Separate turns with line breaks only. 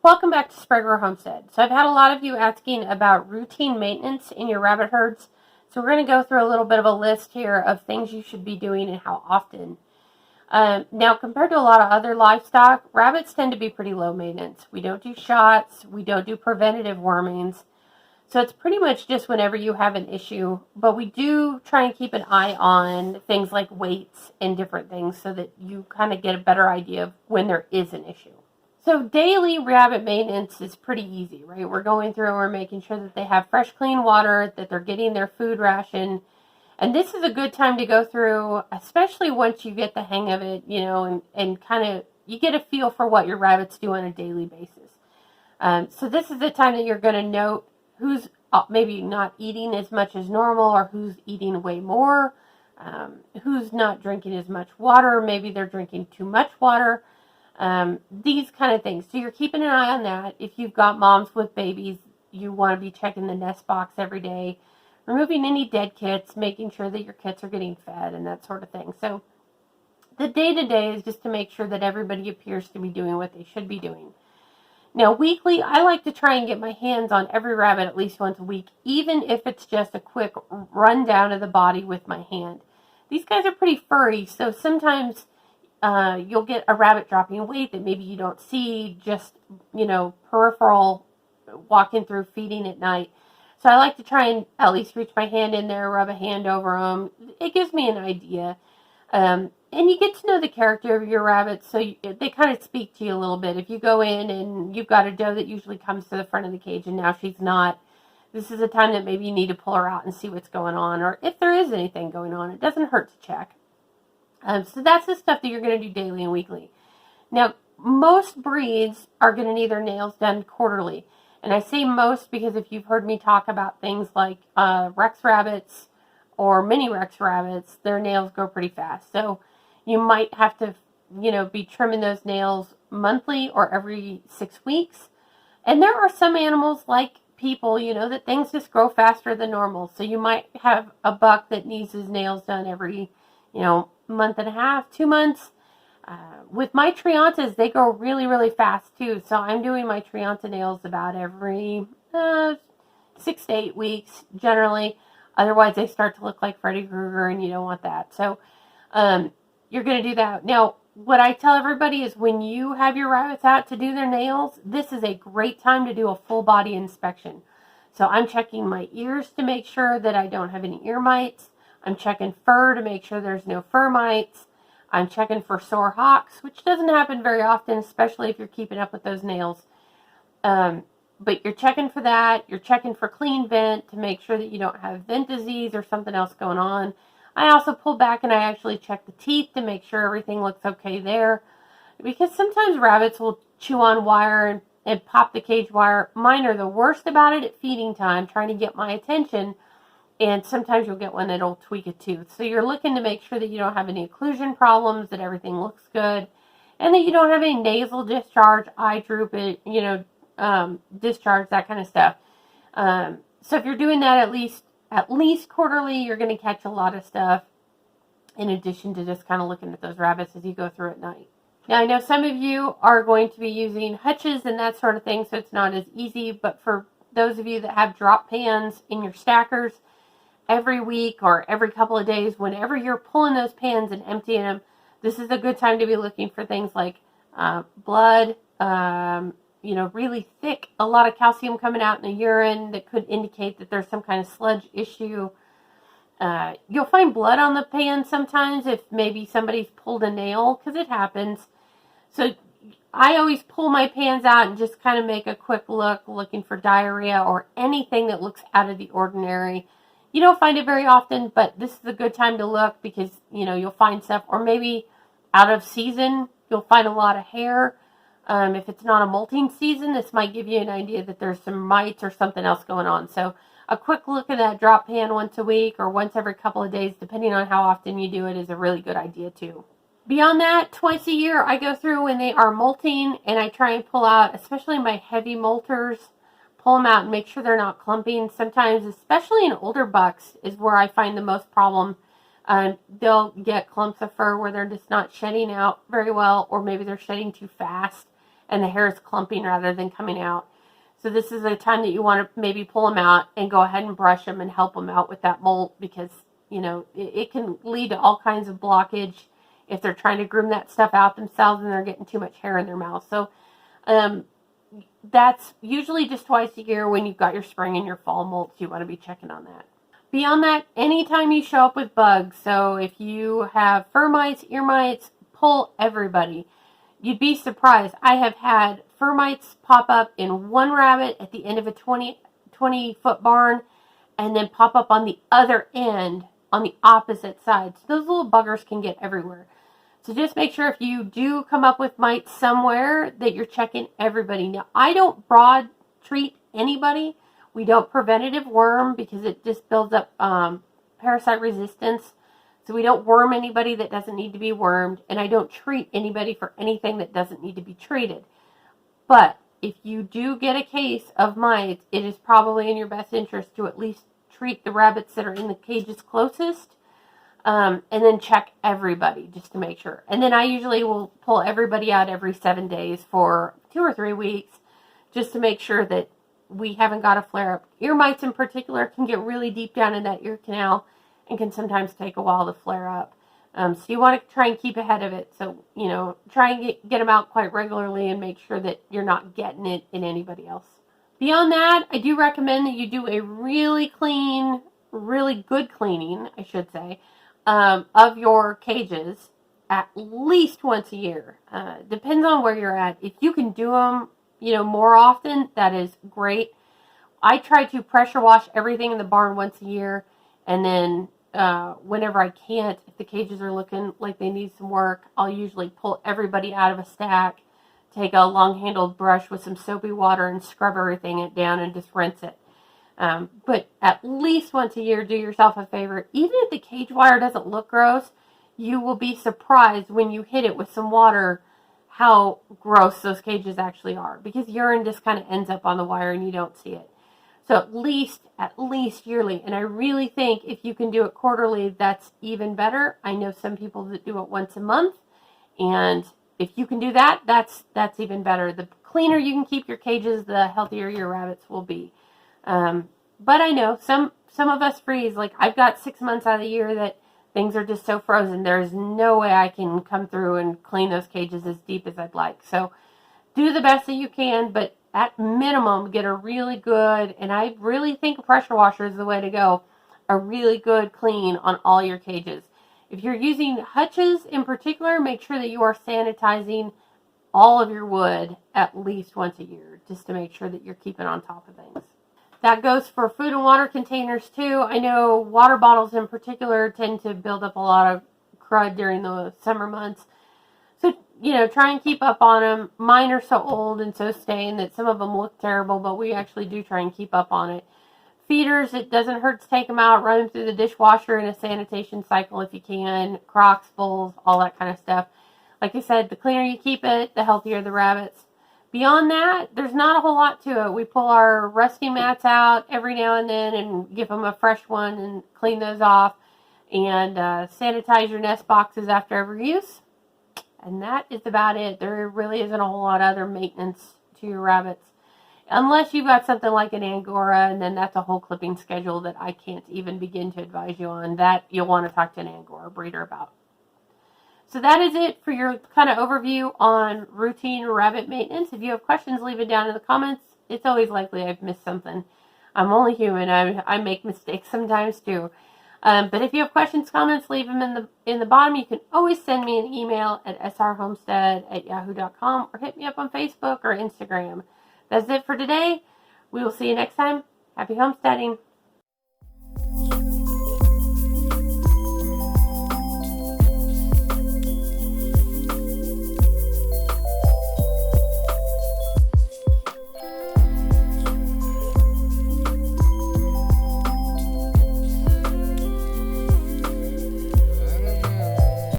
Welcome back to Sprague Homestead. So I've had a lot of you asking about routine maintenance in your rabbit herds. So we're going to go through a little bit of a list here of things you should be doing and how often. Now, compared to a lot of other livestock, rabbits tend to be pretty low maintenance. We don't do shots. We don't do preventative wormings. So it's pretty much just whenever you have an issue. But we do try and keep an eye on things like weights and different things so that you kind of get a better idea of when there is an issue. So daily rabbit maintenance is pretty easy, right? We're going through and we're making sure that they have fresh, clean water, that they're getting their food ration. And this is a good time to go through, especially once you get the hang of it, and kind of, you get a feel for what your rabbits do on a daily basis. So this is the time that you're going to note who's maybe not eating as much as normal or who's eating way more, who's not drinking as much water, maybe they're drinking too much water. These kind of things. So you're keeping an eye on that. If you've got moms with babies, you want to be checking the nest box every day, removing any dead kits, making sure that your kits are getting fed and that sort of thing. So the day-to-day is just to make sure that everybody appears to be doing what they should be doing. Now, weekly, I like to try and get my hands on every rabbit at least once a week, even if it's just a quick rundown of the body with my hand. These guys are pretty furry, so sometimes you'll get a rabbit dropping weight that maybe you don't see, just, peripheral walking through feeding at night. So I like to try and at least reach my hand in there, rub a hand over them. It gives me an idea. And you get to know the character of your rabbits, so they kind of speak to you a little bit. If you go in and you've got a doe that usually comes to the front of the cage and now she's not, this is a time that maybe you need to pull her out and see what's going on, or if there is anything going on, it doesn't hurt to check. So that's the stuff that you're going to do daily and weekly. Now, most breeds are going to need their nails done quarterly. And I say most because if you've heard me talk about things like Rex rabbits or mini Rex rabbits, their nails go pretty fast. So you might have to, be trimming those nails monthly or every 6 weeks. And there are some animals like people, that things just grow faster than normal. So you might have a buck that needs his nails done every, month and a half, 2 months. With my Triantas, they go really, really fast too. So I'm doing my Trianta nails about every 6 to 8 weeks generally. Otherwise, they start to look like Freddy Krueger, and you don't want that. So you're going to do that. Now, what I tell everybody is when you have your rabbits out to do their nails, this is a great time to do a full body inspection. So I'm checking my ears to make sure that I don't have any ear mites. I'm checking fur to make sure there's no fur mites. I'm checking for sore hocks, which doesn't happen very often, especially if you're keeping up with those nails. But you're checking for that. You're checking for clean vent to make sure that you don't have vent disease or something else going on. I also pull back and I actually check the teeth to make sure everything looks okay there. Because sometimes rabbits will chew on wire and pop the cage wire. Mine are the worst about it at feeding time, trying to get my attention. And sometimes you'll get one that'll tweak a tooth. So you're looking to make sure that you don't have any occlusion problems, that everything looks good, and that you don't have any nasal discharge, eye droop, discharge, that kind of stuff. So if you're doing that at least quarterly, you're going to catch a lot of stuff in addition to just kind of looking at those rabbits as you go through at night. Now, I know some of you are going to be using hutches and that sort of thing, so it's not as easy, but for those of you that have drop pans in your stackers, every week or every couple of days, whenever you're pulling those pans and emptying them, this is a good time to be looking for things like blood, really thick, a lot of calcium coming out in the urine that could indicate that there's some kind of sludge issue. You'll find blood on the pan sometimes if maybe somebody's pulled a nail, because it happens. So I always pull my pans out and just kind of make a quick look, looking for diarrhea or anything that looks out of the ordinary. You don't find it very often, but this is a good time to look because, you'll find stuff. Or maybe out of season, you'll find a lot of hair. If it's not a molting season, this might give you an idea that there's some mites or something else going on. So a quick look at that drop pan once a week or once every couple of days, depending on how often you do it, is a really good idea too. Beyond that, twice a year, I go through when they are molting and I try and pull out, especially my heavy molters, pull them out and make sure they're not clumping. Sometimes, especially in older bucks, is where I find the most problem. They'll get clumps of fur where they're just not shedding out very well, or maybe they're shedding too fast. and the hair is clumping rather than coming out. So this is a time that you want to maybe pull them out and go ahead and brush them and help them out with that molt, because, you know, it can lead to all kinds of blockage if they're trying to groom that stuff out themselves and they're getting too much hair in their mouth. So that's usually just twice a year when you've got your spring and your fall molts. You want to be checking on that. Beyond that, anytime you show up with bugs, so if you have fur mites, ear mites, pull everybody. You'd be surprised. I have had fur mites pop up in one rabbit at the end of a 20-foot barn, and then pop up on the other end on the opposite side. So those little buggers can get everywhere. So just make sure if you do come up with mites somewhere that you're checking everybody. Now, I don't broad treat anybody. We don't preventative worm because it just builds up parasite resistance. So we don't worm anybody that doesn't need to be wormed, and I don't treat anybody for anything that doesn't need to be treated. But if you do get a case of mites, it is probably in your best interest to at least treat the rabbits that are in the cages closest, and then check everybody just to make sure. And then I usually will pull everybody out every 7 days for 2 or 3 weeks just to make sure that we haven't got a flare-up. Ear mites in particular can get really deep down in that ear canal and can sometimes take a while to flare up. So you want to try and keep ahead of it. So, you know, try and get them out quite regularly and make sure that you're not getting it in anybody else. Beyond that, I do recommend that you do a really good cleaning, I should say, of your cages at least once a year. Depends on where you're at. If you can do them, you know, more often, that is great. I try to pressure wash everything in the barn once a year, and then whenever I can't, if the cages are looking like they need some work, I'll usually pull everybody out of a stack, take a long-handled brush with some soapy water and scrub everything down and just rinse it. But at least once a year, do yourself a favor. Even if the cage wire doesn't look gross, you will be surprised when you hit it with some water how gross those cages actually are, because urine just kind of ends up on the wire and you don't see it. So at least yearly. And I really think if you can do it quarterly, that's even better. I know some people that do it once a month, and if you can do that, that's even better. The cleaner you can keep your cages, the healthier your rabbits will be. But I know some of us freeze. Like, I've got 6 months out of the year that things are just so frozen. There's no way I can come through and clean those cages as deep as I'd like. So do the best that you can, but at minimum, get a really good, and I really think a pressure washer is the way to go, a really good clean on all your cages. If you're using hutches in particular, make sure that you are sanitizing all of your wood at least once a year, just to make sure that you're keeping on top of things. That goes for food and water containers too. I know water bottles in particular tend to build up a lot of crud during the summer months. So, you know, try and keep up on them. Mine are so old and so stained that some of them look terrible, but we actually do try and keep up on it. Feeders, it doesn't hurt to take them out, run them through the dishwasher in a sanitation cycle if you can. Crocs, bowls, all that kind of stuff. Like I said, the cleaner you keep it, the healthier the rabbits. Beyond that, there's not a whole lot to it. We pull our rusty mats out every now and then and give them a fresh one and clean those off. And sanitize your nest boxes after every use. And that is about it. There really isn't a whole lot of other maintenance to your rabbits. Unless you've got something like an Angora, and then that's a whole clipping schedule that I can't even begin to advise you on. That you'll want to talk to an Angora breeder about. So that is it for your kind of overview on routine rabbit maintenance. If you have questions, leave it down in the comments. It's always likely I've missed something. I'm only human. I make mistakes sometimes too. But if you have questions, comments, leave them in the bottom. You can always send me an email at srhomestead@yahoo.com or hit me up on Facebook or Instagram. That's it for today. We will see you next time. Happy homesteading.